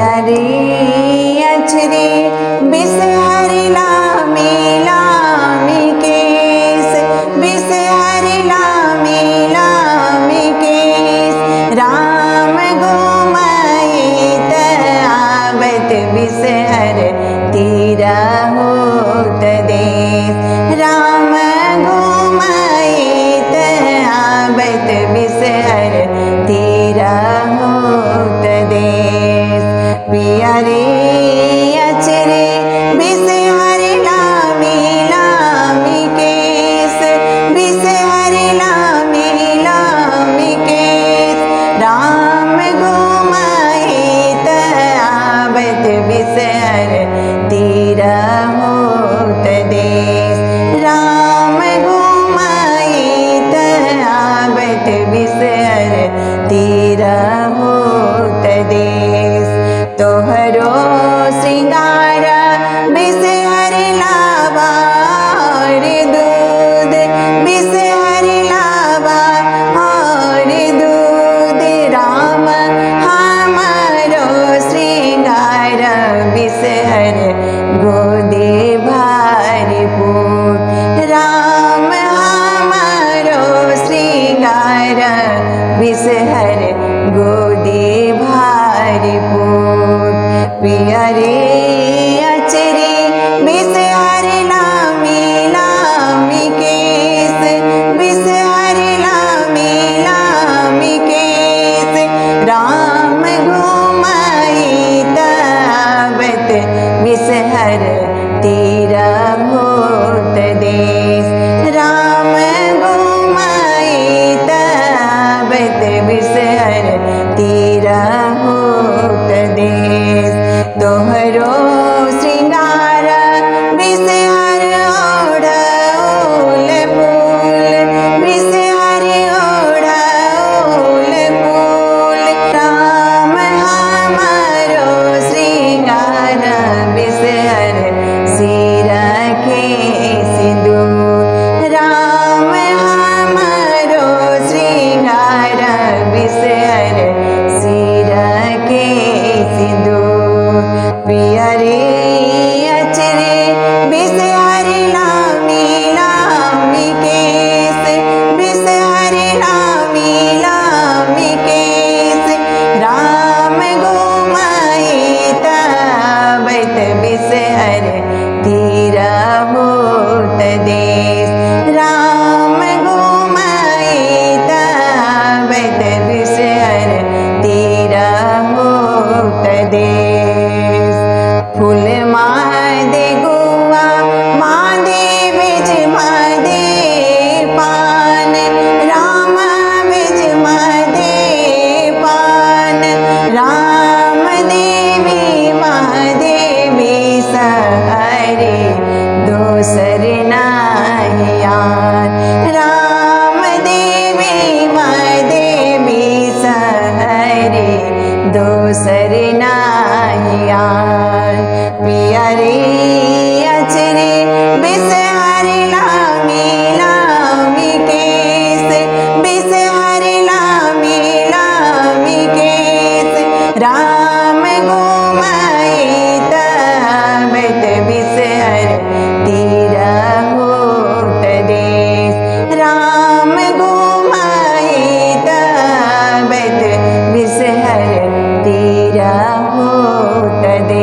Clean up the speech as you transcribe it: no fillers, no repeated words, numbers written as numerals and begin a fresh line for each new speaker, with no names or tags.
Pierre अचरे बिसहरि लामी लामी case, बिसहरि लामी लामी केस। राम घुमइत आवत बिसहर तिरहुत देस। राम घुमइत आवत बिसहर तिरहुत देस। पियरे अचरे बिसहरि लामी लामी केस, बिसहरि लामी लामी केस। राम घुमइत आवत बिसहर तिरहुत देस। राम घुमइत आवत बिसहर तिरहुत देस। तोहरो श्रृंगार बिसहरि लावा और दूध, बिसहरि लावा और दूध। राम हमारो श्रृंगार बिसहर गोदे भरपूर। राम हमारो श्रृंगार बिसहर गोदे भरपूर। पियरे अचरे बिसहरि लामी लामी केस, बिसहरि लामी लामी केस। राम घुमइत आवत बिसहर तिरहुत देस। राम घुमइत आवत बिसहर तिरहुत देस। तोहरो श्रृंगार बिसहर ओढ़ौल फूल, बिसहर ओढ़ौल फूल। राम हमारो श्रृंगार बिसहर सिर के सिंदूर। राम हमारो श्रृंगार बिसहर सिर के सिंदूर। पियरे अचरे बिसहरि लामी लामी केस, बिसहरि लामी लामी केस। राम घुमइत आवत बिसहर तिरहुत देस। राम घुमइत आवत बिसहर तिरहुत देस। फूल मादे गुआ मादे बिज मादे पान। राम बिज मादे पान। राम देवी महादेवी सहरे दोसर नाहियान। राम देवी महादेवी सहरे दोसर नाहियान। पियरे अचरे बिसहरि लामी लामी केस, बिसहरि लामी लामी केस। राम घुमइत आवत बिसहर तिरहुत देस। राम घुमइत आवत बिसहर तिरहुत देस।